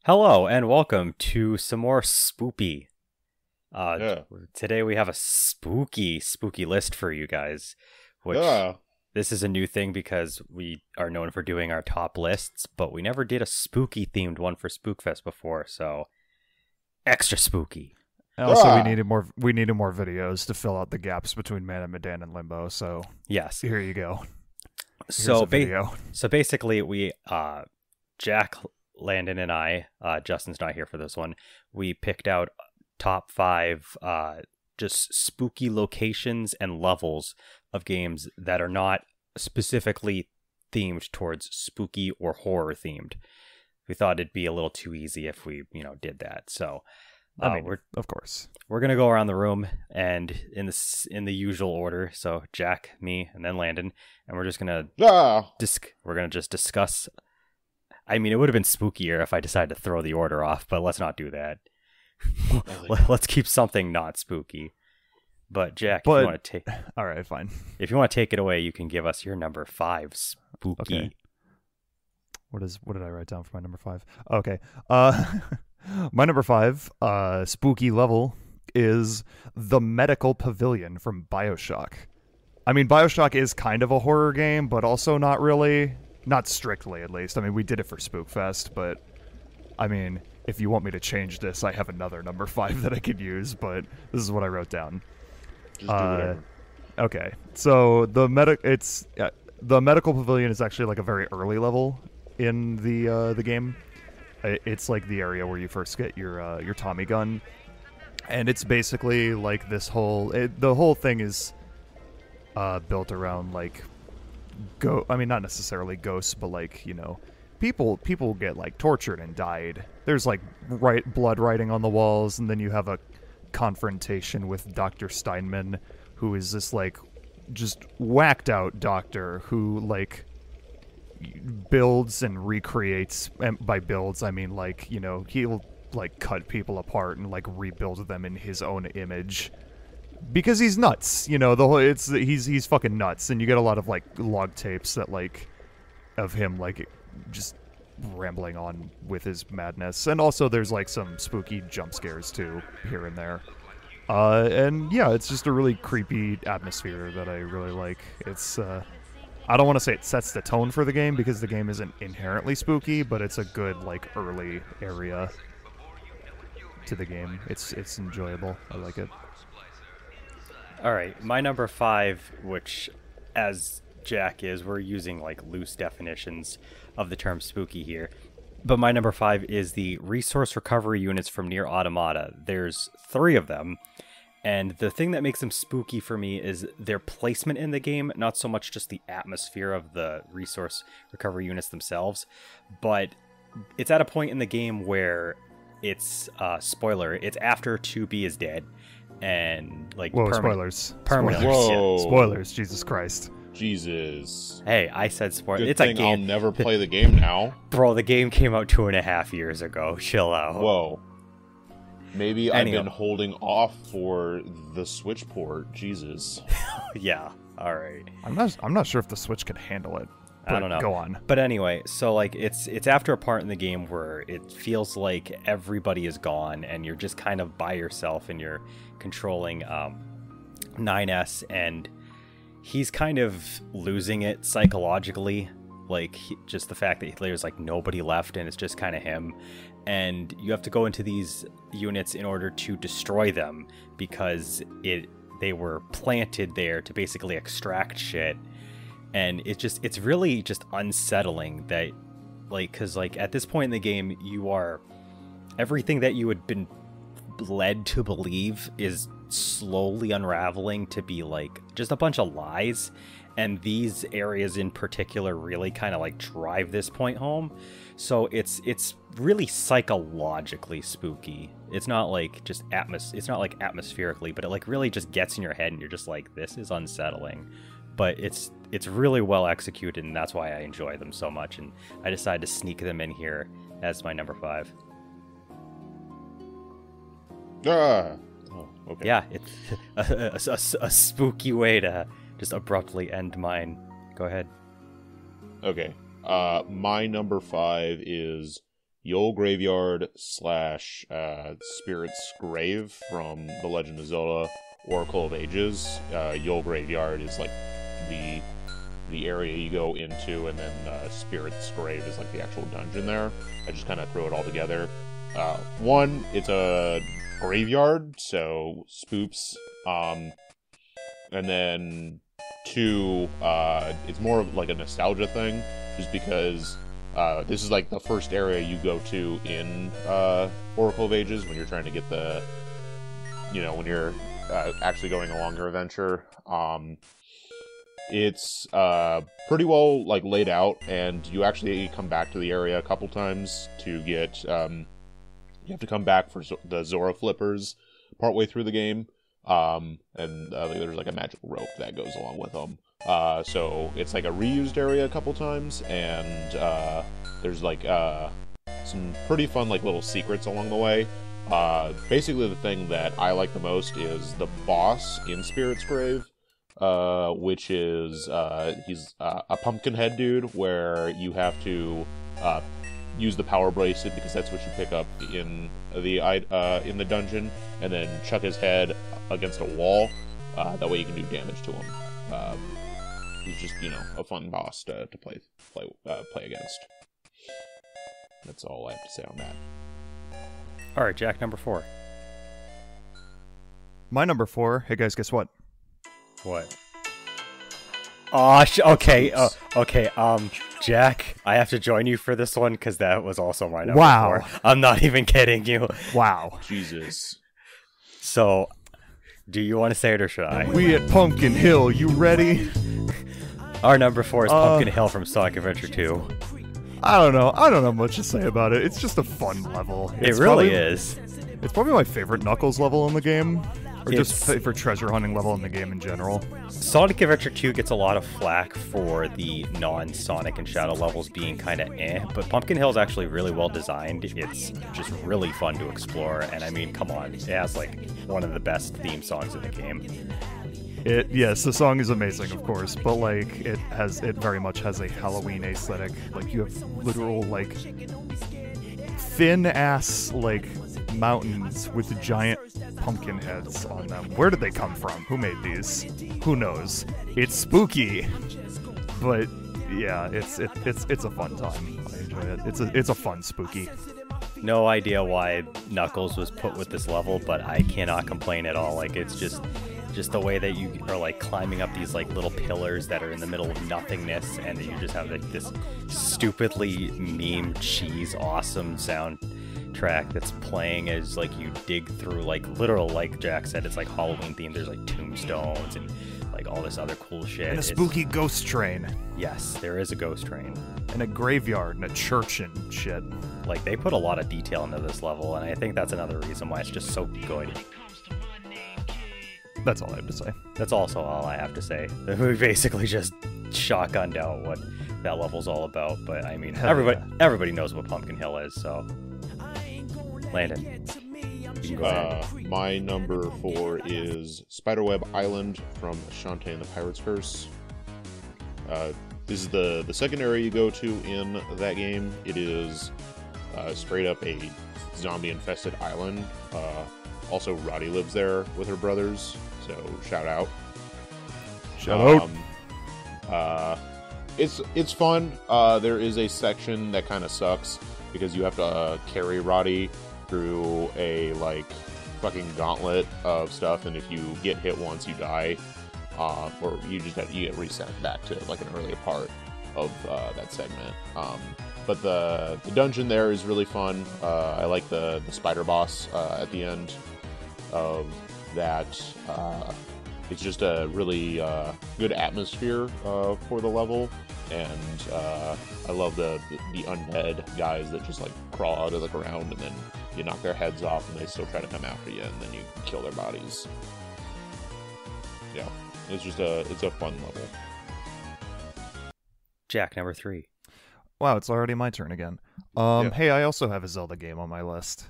Hello and welcome to some more spoopy. Yeah. Today we have a spooky list for you guys, which Yeah. this is a new thing because we are known for doing our top lists, but we never did a spooky themed one for Spookfest before, so extra spooky. And also, Yeah. we needed more videos to fill out the gaps between Man and Medan and Limbo. So Yes. here you go. So video. So basically, we Jack, Landon, and I, Justin's not here for this one. We picked out top 5 just spooky locations and levels of games that are not specifically themed towards spooky or horror themed. We thought it'd be a little too easy if we, did that. So Of course. we're gonna go around the room and in the usual order. So Jack, me, and then Landon, and we're just gonna Yeah. just discuss. I mean, it would have been spookier if I decided to throw the order off, but let's not do that. Let's keep something not spooky. But Jack, But- if you want to take All right, fine. it away, you can give us your number 5 spooky. Okay. What did I write down for my number 5? Okay. My number 5 spooky level is the Medical Pavilion from BioShock. I mean, BioShock is kind of a horror game, but also not really. Not strictly, at least. I mean, we did it for Spookfest, but I mean, if you want me to change this, I have another number 5 that I could use, but this is what I wrote down. Just do whatever. Okay, so the Medical Pavilion is actually like a very early level in the game. It's like the area where you first get your Tommy gun, and it's basically like the whole thing is built around like I mean, not necessarily ghosts, but like, people get like tortured and died. There's like blood writing on the walls, and then you have a confrontation with Dr. Steinman, who is this like just whacked out doctor who like builds and recreates, and by builds I mean like, he'll like cut people apart and like rebuild them in his own image. Because he's nuts, he's fucking nuts, and you get a lot of like log tapes that like of him like just rambling on with his madness, and also there's like some spooky jump scares too here and there. And yeah, it's just a really creepy atmosphere that I really like. It's I don't want to say it sets the tone for the game because the game isn't inherently spooky, but it's a good like early area to the game. It's enjoyable. I like it. All right, my number 5, which as Jack is, we're using like loose definitions of the term spooky here. But my number 5 is the resource recovery units from Nier Automata. There's 3 of them. And the thing that makes them spooky for me is their placement in the game, not so much just the atmosphere of the resource recovery units themselves, but it's at a point in the game where it's, spoiler, it's after 2B is dead, and like... Whoa, spoilers. Permanent. Whoa. Spoilers, Jesus Christ. Jesus. Hey, I said spoiler. Good It's thing a game. I'll never play the game now. Bro, the game came out 2.5 years ago. Chill out. Whoa. Maybe Anyhow. I've been holding off for the Switch port. Jesus. Yeah, alright. I'm not sure if the Switch can handle it. I don't know. Go on. But anyway, so like it's after a part in the game where it feels like everybody is gone and you're just kind of by yourself and you're controlling 9S, and he's kind of losing it psychologically. Like just the fact that there's like nobody left and it's just kind of him, and you have to go into these units in order to destroy them because they were planted there to basically extract shit. And it's really just unsettling that, like, because like at this point in the game, everything that you had been led to believe is slowly unraveling to be like just a bunch of lies, and these areas in particular really kind of like drive this point home. So it's really psychologically spooky. It's not like just it's not like atmospherically, but it like really just gets in your head and you're just like, this is unsettling. But it's really well executed, and that's why I enjoy them so much, and I decided to sneak them in here as my number 5. Ah. Oh, okay. Yeah, it's a spooky way to just abruptly end mine. Go ahead. Okay. My number 5 is Yule Graveyard / Spirit's Grave from The Legend of Zelda Oracle of Ages. Yule Graveyard is like the area you go into, and then Spirit's Grave is like the actual dungeon there. I just kind of throw it all together. One, it's a graveyard, so spoops. And then two, it's more of like a nostalgia thing, just because this is like the first area you go to in Oracle of Ages when you're trying to get the, when you're actually going along your adventure. It's pretty well like laid out, and you actually come back to the area a couple times to get. You have to come back for the Zora flippers partway through the game, and there's like a magical rope that goes along with them. So it's like a reused area a couple times, and there's like some pretty fun like little secrets along the way. Basically, the thing that I like the most is the boss in Spirit's Grave. Which is he's a pumpkin head dude, where you have to use the power bracelet, because that's what you pick up in the dungeon, and then chuck his head against a wall. That way you can do damage to him. He's just a fun boss to play against. That's all I have to say on that. All right, Jack, number 4. My number 4. Hey guys, guess what? What? Oh, okay. Okay. Jack, I have to join you for this one because that was also my number 4. I'm not even kidding you. Wow. Jesus. So, do you want to say it or should I? We at Pumpkin Hill. You ready? Our number 4 is Pumpkin Hill from Sonic Adventure 2. I don't know. I don't have much to say about it. It's just a fun level. It really is. It's probably my favorite Knuckles level in the game. Or just favorite treasure hunting level in the game in general. Sonic Adventure 2 gets a lot of flack for the non-Sonic and Shadow levels being kind of but Pumpkin Hill is actually really well designed. It's just really fun to explore, and I mean, come on, it has like one of the best theme songs in the game. Yes, the song is amazing, of course, but like it very much has a Halloween aesthetic. Like you have literal like thin ass like mountains with giant pumpkin heads on them. Where did they come from? Who made these? Who knows? It's spooky, but yeah, it's a fun time. I enjoy it. It's a fun spooky. No idea why Knuckles was put with this level, but I cannot complain at all. Like it's just the way that you are like climbing up these like little pillars that are in the middle of nothingness, and you just have like this stupidly meme cheese awesome soundtrack that's playing as like you dig through like literal, like Jack said, it's like Halloween themed. There's like tombstones and like all this other cool shit. And a spooky ghost train. Yes, there is a ghost train. And a graveyard and a church and shit. Like they put a lot of detail into this level, and I think that's another reason why it's just so good. That's all I have to say. That's also all I have to say. We basically just shotgunned out what that level's all about, but I mean, everybody knows what Pumpkin Hill is, so... Landon, you can go ahead. My number 4 is Spiderweb Island from Shantae and the Pirate's Curse. This is the second area you go to in that game. It is straight up a zombie-infested island. Also, Roddy lives there with her brothers, so shout out. Shout out. It's fun. There is a section that kind of sucks because you have to carry Roddy through a like fucking gauntlet of stuff, and if you get hit once, you die, or you get reset back to like an earlier part of that segment. But the dungeon there is really fun. I like the spider boss at the end of that. It's just a really good atmosphere for the level, and I love the undead guys that just like crawl out of the ground, and then you knock their heads off and they still try to come after you, and then you kill their bodies. Yeah, it's a fun level. Jack, number 3. Wow, it's already my turn again. Yeah. Hey, I also have a Zelda game on my list.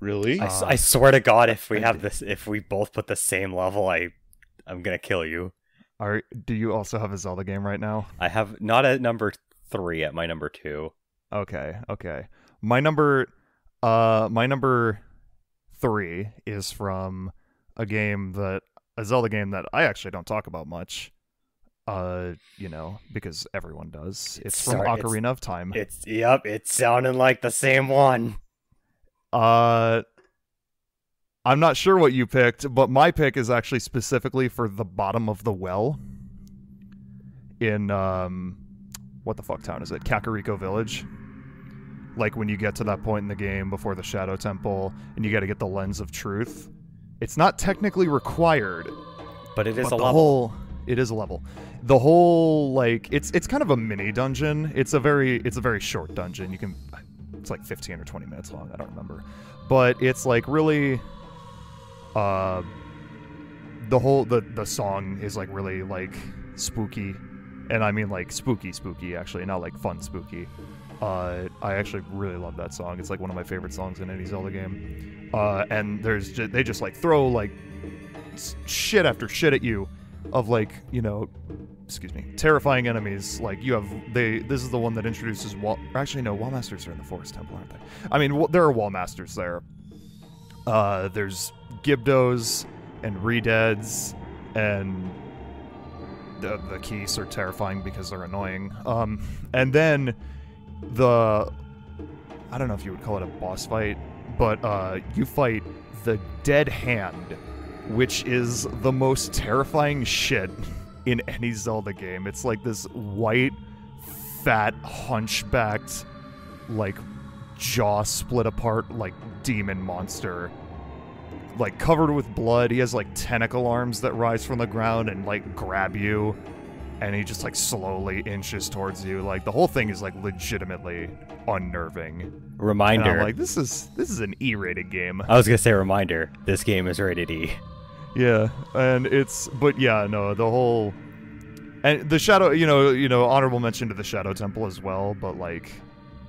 Really? I swear to God, if we both put the same level, I'm gonna kill you. Do you also have a Zelda game right now? I have not at number 3, at my number 2. Okay. My number 3 is from a Zelda game that I actually don't talk about much. Because everyone does. It's from Ocarina of Time. It's sounding like the same one. I'm not sure what you picked, but my pick is actually specifically for the bottom of the well in what the fuck town is it? Kakariko Village. Like when you get to that point in the game before the Shadow Temple and you got to get the Lens of Truth. It's not technically required, but it is a level. It is a level. The whole, like, it's kind of a mini dungeon. It's a very short dungeon. It's like 15 or 20 minutes long. I don't remember, but it's like really, the song is like really like spooky, and I mean like spooky actually, not like fun spooky. I actually really love that song. It's like one of my favorite songs in any Zelda game. And they just like throw like shit after shit at you of like, terrifying enemies. Like this is the one that introduces Wall Masters are in the Forest Temple, aren't they? I mean, there are Wall Masters there. There's Gibdos and Redeads, and the Keys are terrifying because they're annoying. And then I don't know if you would call it a boss fight, but you fight the Dead Hand, which is the most terrifying shit in any Zelda game. It's like this white, fat, hunchbacked, like jaw split apart, like demon monster, like covered with blood. He has like tentacle arms that rise from the ground and like grab you, and he just like slowly inches towards you. Like the whole thing is like legitimately unnerving. Reminder, and I'm like, this is an E-rated game. I was gonna say reminder, this game is rated E. Yeah, and the whole, and the Shadow, honorable mention to the Shadow Temple as well, but like,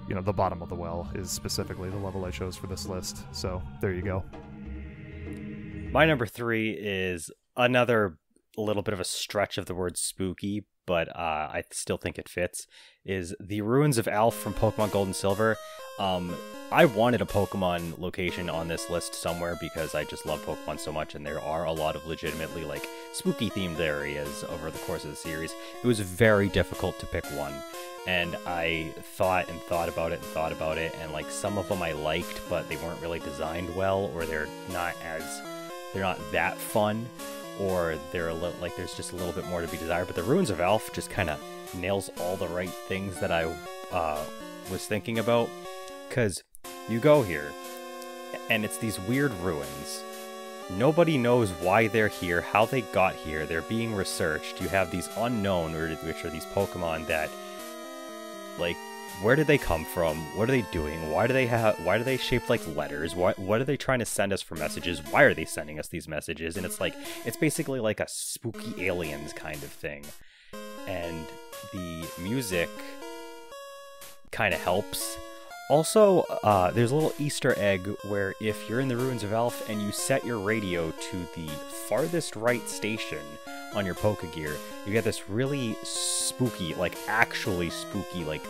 the bottom of the well is specifically the level I chose for this list. So there you go. My number 3 is another little bit of a stretch of the word spooky, but I still think it fits, is the Ruins of Alph from Pokemon Gold and Silver. I wanted a Pokemon location on this list somewhere because I just love Pokemon so much, and there are a lot of legitimately like spooky themed areas over the course of the series. It was very difficult to pick one, and I thought about it, and like some of them I liked, but they weren't really designed well, or they're not that fun, or they're there's just a little bit more to be desired. But the Ruins of Alph just kind of nails all the right things that I was thinking about, because you go here and it's these weird ruins. Nobody knows why they're here, how they got here. They're being researched. You have these unknown, which are these Pokemon that, like, where did they come from? What are they doing? Why do they shaped like letters? What are they trying to send us for messages? Why are they sending us these messages? And it's basically like a spooky aliens kind of thing. And the music kind of helps. Also, there's a little Easter egg where if you're in the Ruins of Alph and you set your radio to the farthest right station on your Pokegear, you get this really spooky, like actually spooky, like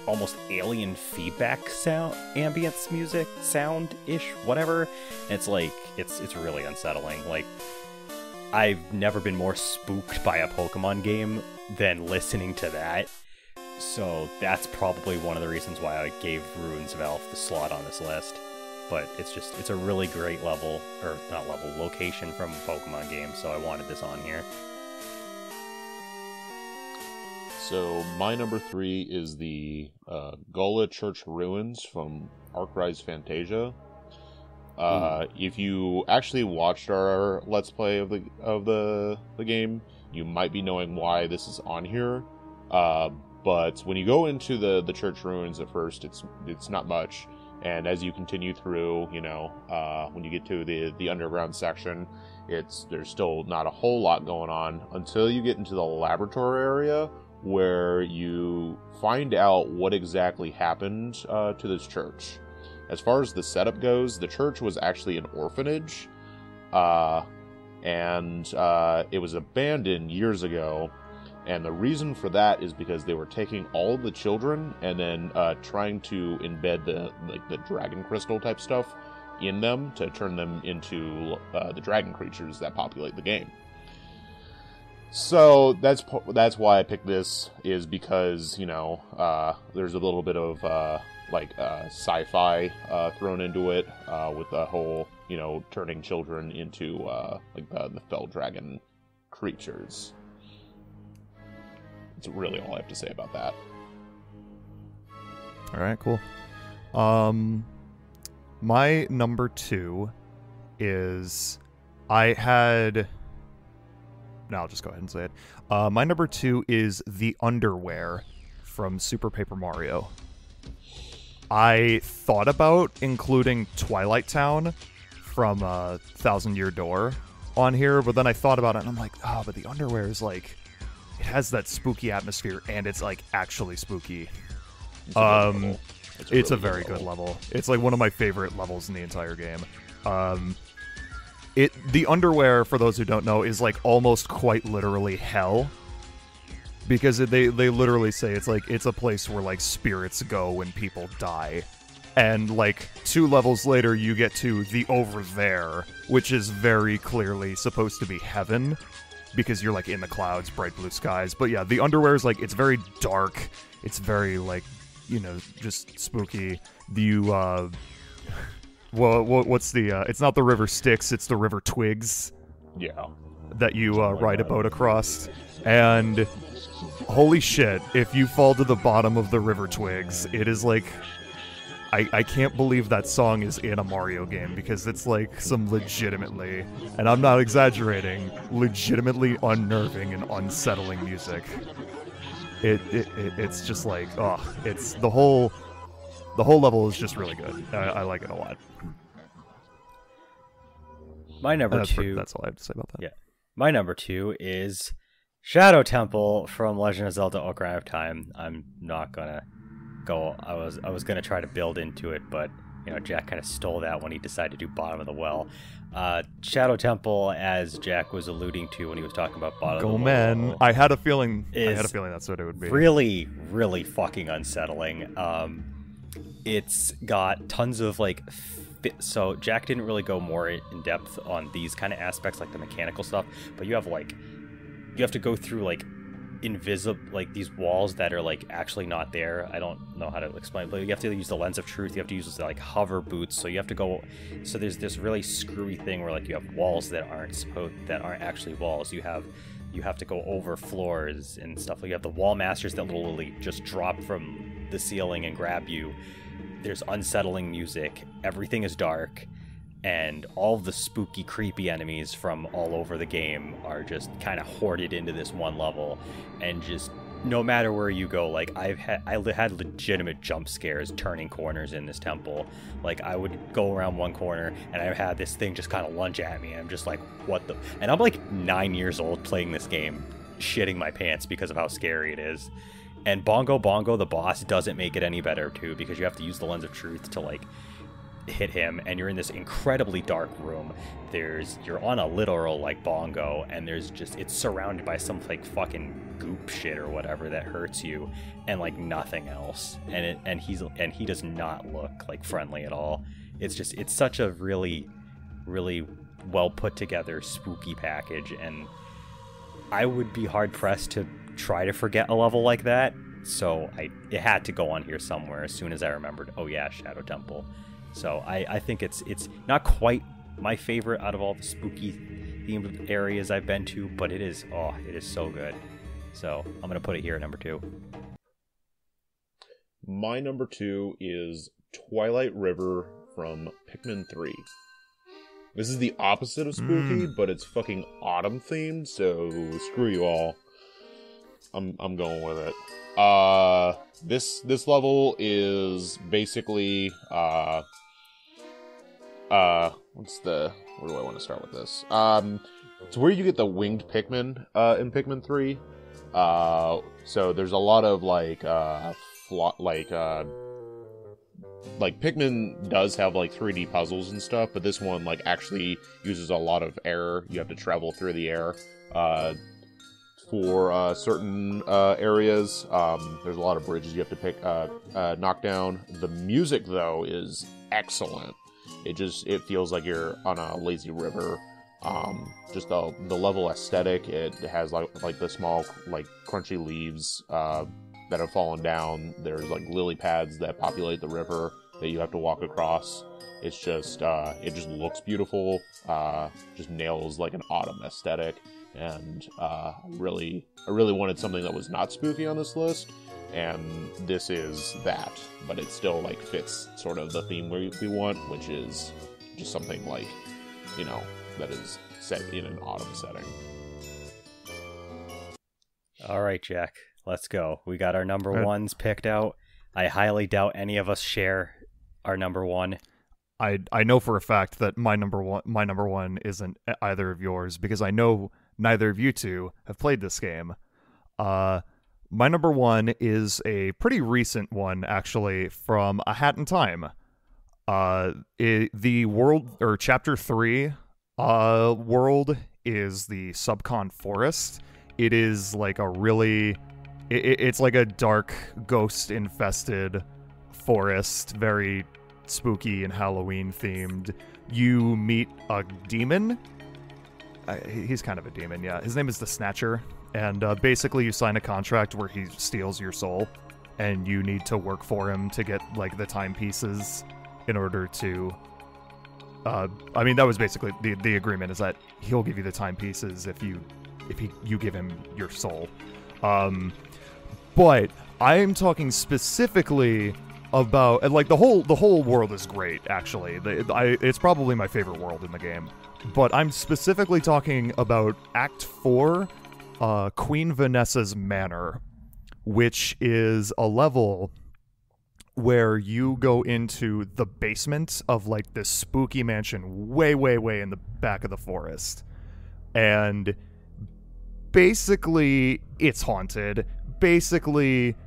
almost alien feedback sound, ambience music, sound-ish, whatever. And it's like, it's really unsettling. Like, I've never been more spooked by a Pokemon game than listening to that. So that's probably one of the reasons why I gave Ruins of Alph the slot on this list. But it's a really great location from a Pokemon game, so I wanted this on here. So my number 3 is the Gula Church Ruins from Arcrise Fantasia. If you actually watched our Let's Play of the game, you might be knowing why this is on here. But when you go into the church ruins at first, it's not much, and as you continue through, when you get to the underground section, there's still not a whole lot going on until you get into the laboratory area, where you find out what exactly happened to this church. As far as the setup goes, the church was actually an orphanage, and it was abandoned years ago. And the reason for that is because they were taking all of the children and then trying to embed the dragon crystal type stuff in them to turn them into the dragon creatures that populate the game. So that's why I picked this, is because, you know, there's a little bit of sci-fi thrown into it with the whole, you know, turning children into like the fell dragon creatures. That's really all I have to say about that. All right, cool. My number 2 is No, I'll just go ahead and say it. My number 2 is the underwear from Super Paper Mario. I thought about including Twilight Town from Thousand Year Door on here, but then I thought about it and I'm like, but the underwear is like, it has that spooky atmosphere and it's like actually spooky. It's a very good level. It's like one of my favorite levels in the entire game. The underwear, for those who don't know, is like almost quite literally hell, because they literally say it's a place where like spirits go when people die. And like 2 levels later you get to the Over There, which is very clearly supposed to be heaven, because you're like in the clouds, bright blue skies. But yeah, the underwear is like, it's very dark, it's very like, you know, just spooky. Well, what's the it's not the river Styx, it's the river Twigs. Yeah. That you ride a boat across. And holy shit, if you fall to the bottom of the river Twigs, it is like, I can't believe that song is in a Mario game, because it's like some legitimately, and I'm not exaggerating, legitimately unnerving and unsettling music. It's just like, it's the whole level is just really good. I like it a lot. My number 2. That's all I have to say about that. Yeah, my number 2 is Shadow Temple from Legend of Zelda: Ocarina of Time. I'm not gonna go. I was gonna try to build into it, but you know, Jack kind of stole that when he decided to do Bottom of the Well. Shadow Temple, as Jack was alluding to when he was talking about Bottom of the Well. Go man! I had a feeling that's what it would be. Really, really fucking unsettling. It's got tons of like. So Jack didn't really go more in depth on these kind of aspects, like the mechanical stuff, but you have to go through like invisible, like these walls that are like actually not there. I don't know how to explain, but you have to use the lens of truth. You have to use like hover boots. So you have to go. So there's this really screwy thing where like you have walls that aren't actually walls. You have to go over floors and stuff. Like you have the wall masters that literally just drop from the ceiling and grab you. There's unsettling music. Everything is dark. And all the spooky, creepy enemies from all over the game are just kind of hoarded into this one level. And just no matter where you go, like I had legitimate jump scares turning corners in this temple. Like I would go around one corner and I had this thing just kind of lunge at me. And I'm just like, what the? And I'm like 9 years old playing this game, shitting my pants because of how scary it is. And Bongo Bongo, the boss, doesn't make it any better too, because you have to use the lens of truth to like hit him, and you're in this incredibly dark room. You're on a literal like bongo, and it's surrounded by some like fucking goop shit or whatever that hurts you, and like nothing else. And he does not look like friendly at all. It's such a really, really well put together spooky package, and I would be hard pressed to try to forget a level like that. So it had to go on here somewhere as soon as I remembered, oh yeah, Shadow Temple. So I think it's not quite my favorite out of all the spooky themed areas I've been to, but it is so good. So I'm gonna put it here at number 2. My number 2 is Twilight River from Pikmin 3. This is the opposite of spooky, but it's fucking autumn themed, so screw you all. I'm going with it. This level is basically where do I want to start with this? It's where you get the winged Pikmin in Pikmin 3. So there's a lot of like Pikmin does have like 3D puzzles and stuff, but this one like actually uses a lot of air. You have to travel through the air for certain areas. There's a lot of bridges you have to knock down. The music, though, is excellent. It feels like you're on a lazy river. Just the level aesthetic. It has like the small like crunchy leaves that have fallen down. There's like lily pads that populate the river that you have to walk across. It's just it just looks beautiful. Just nails like an autumn aesthetic, and I really wanted something that was not spooky on this list, and this is that. But it still like fits sort of the theme we want, which is just something like, you know, that is set in an autumn setting. All right, Jack, let's go. We got our number ones picked out. I highly doubt any of us share our number one. I know for a fact that my number one isn't either of yours, because I know neither of you two have played this game. My number one is a pretty recent one, actually, from A Hat in Time. The world, or chapter 3 world, is the Subcon Forest. It is like a really, it's like a dark, ghost-infested forest, very spooky and Halloween themed. You meet a demon. He's kind of a demon, yeah. His name is the Snatcher, and basically you sign a contract where he steals your soul, and you need to work for him to get like the timepieces in order to. I mean, that was basically the agreement, is that he'll give you the timepieces if you give him your soul. But I am talking specifically about, and like the whole world is great, actually. It's probably my favorite world in the game. But I'm specifically talking about Act 4, Queen Vanessa's Manor, which is a level where you go into the basement of like this spooky mansion way in the back of the forest. And basically it's haunted. Basically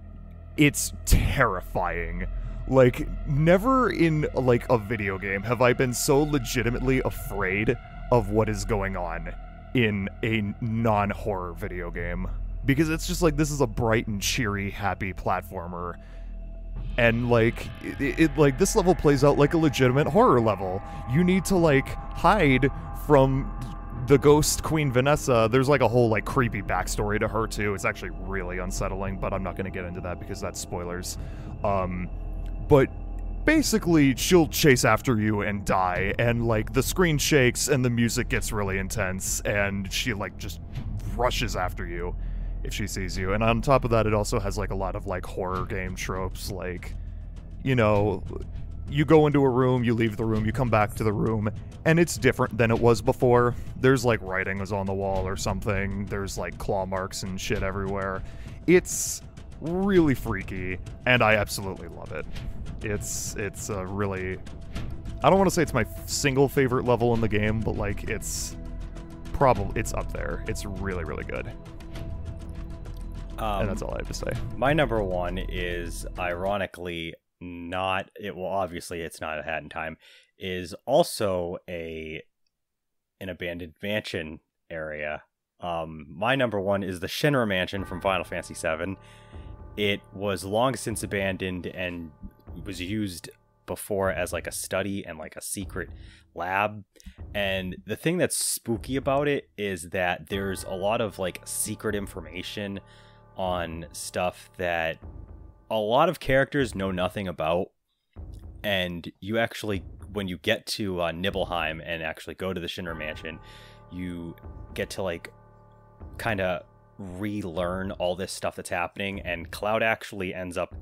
it's terrifying. Like, never in like a video game have I been so legitimately afraid of what is going on in a non-horror video game. Because it's just like, this is a bright and cheery, happy platformer. And like, like this level plays out like a legitimate horror level. You need to like hide from the ghost Queen Vanessa. There's like a whole like creepy backstory to her too. It's actually really unsettling, but I'm not going to get into that because that's spoilers. But basically she'll chase after you and die, and like the screen shakes and the music gets really intense, and she like just rushes after you if she sees you. And on top of that, it also has like a lot of like horror game tropes, like, you know, you go into a room, you leave the room, you come back to the room, and it's different than it was before. There's like writing was on the wall or something. There's like claw marks and shit everywhere. It's really freaky, and I absolutely love it. It's a really, I don't want to say it's my single favorite level in the game, but like it's up there. It's really good. And that's all I have to say. My number one is ironically not, obviously it's not A Hat in Time, is also an abandoned mansion area. My number one is the Shinra Mansion from Final Fantasy VII. It was long since abandoned and was used before as like a study and like a secret lab. And the thing that's spooky about it is that there's a lot of like secret information on stuff that a lot of characters know nothing about. And you actually, when you get to Nibelheim and actually go to the Shinra Mansion, you get to like kind of relearn all this stuff that's happening, and Cloud actually ends up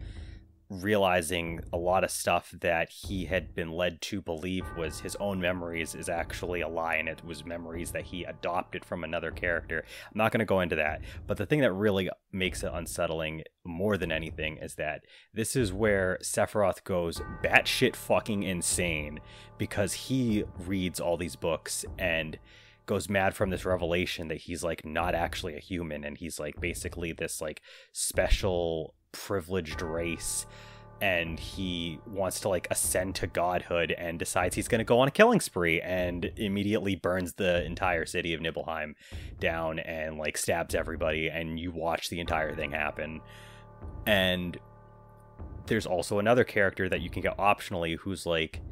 realizing a lot of stuff that he had been led to believe was his own memories is actually a lie, and it was memories that he adopted from another character. I'm not going to go into that, but the thing that really makes it unsettling more than anything is that this is where Sephiroth goes batshit fucking insane, because he reads all these books and goes mad from this revelation that he's like not actually a human, and he's like basically this like special privileged race and he wants to like ascend to godhood and decides he's going to go on a killing spree and immediately burns the entire city of Nibelheim down and like stabs everybody, and you watch the entire thing happen. And there's also another character that you can get optionally who's like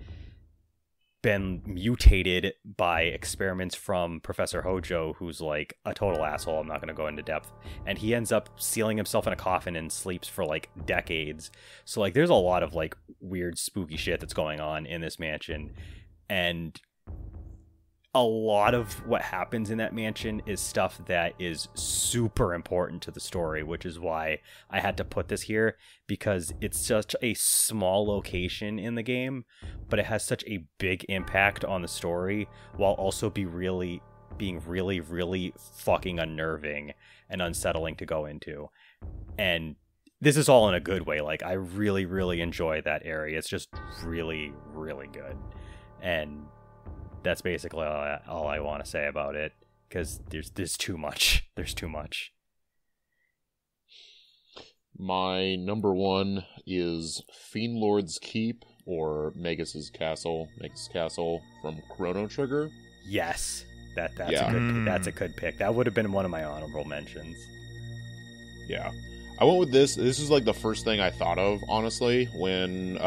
been mutated by experiments from Professor Hojo, who's like a total asshole. I'm not going to go into depth. And he ends up sealing himself in a coffin and sleeps for like decades. So like there's a lot of like weird spooky shit that's going on in this mansion. And a lot of what happens in that mansion is stuff that is super important to the story, which is why I had to put this here, because it's such a small location in the game, but it has such a big impact on the story while also being really fucking unnerving and unsettling to go into. And this is all in a good way. Like, I really enjoy that area. It's just really good. And that's basically all I want to say about it, because there's too much. There's too much. My number one is Fiendlord's Keep, or Magus's Castle from Chrono Trigger. Yes, that's Yeah. a good pick. That would have been one of my honorable mentions. Yeah. I went with this. This is like the first thing I thought of, honestly, when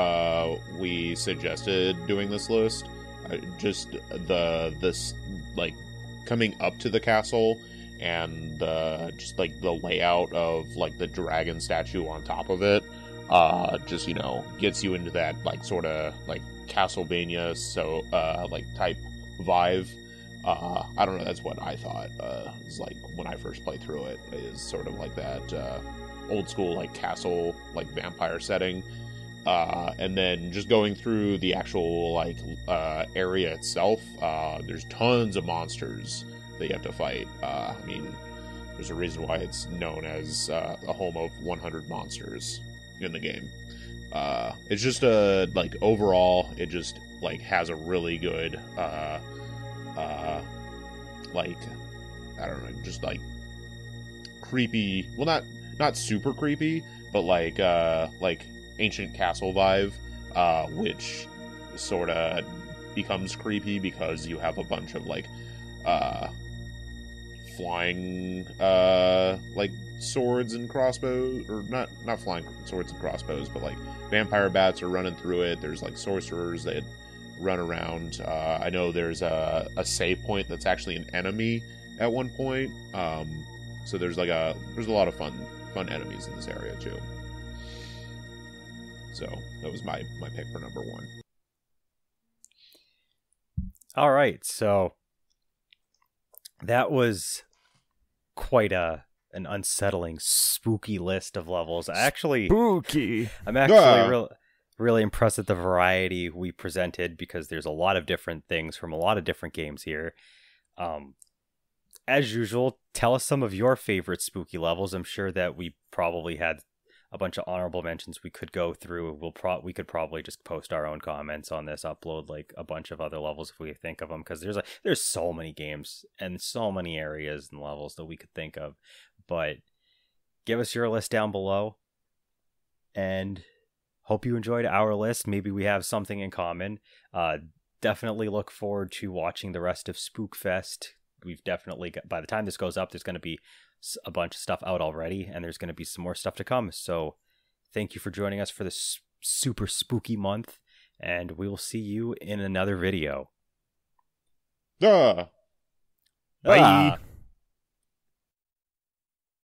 we suggested doing this list. Just this like coming up to the castle and just like the layout of like the dragon statue on top of it, just, you know, gets you into that like sort of like Castlevania like type vibe. I don't know, that's what I thought is like when I first played through it, is sort of like that old school like castle like vampire setting. And then just going through the actual like area itself, there's tons of monsters that you have to fight. I mean, there's a reason why it's known as a home of 100 monsters in the game. It's just like overall, it just like has a really good like, I don't know, just like creepy. Well, not super creepy, but like ancient castle vibe, which sort of becomes creepy because you have a bunch of like flying like swords and crossbows, or not flying swords and crossbows, but like vampire bats are running through it. There's like sorcerers that run around. I know there's a save point that's actually an enemy at one point. So there's a lot of fun enemies in this area too. So that was my pick for number one. All right, so that was quite an unsettling, spooky list of levels. I'm actually really impressed at the variety we presented, because there's a lot of different things from a lot of different games here. As usual, tell us some of your favorite spooky levels. I'm sure that we probably had a bunch of honorable mentions we could go through. We could probably just post our own comments on this, upload like a bunch of other levels if we think of them, because there's so many games and so many areas and levels that we could think of. But give us your list down below, and hope you enjoyed our list. Maybe we have something in common. Definitely look forward to watching the rest of Spookfest. We've definitely got, by the time this goes up, there's going to be a bunch of stuff out already, and there's going to be some more stuff to come. So thank you for joining us for this super spooky month, and we will see you in another video. Bye. Bye.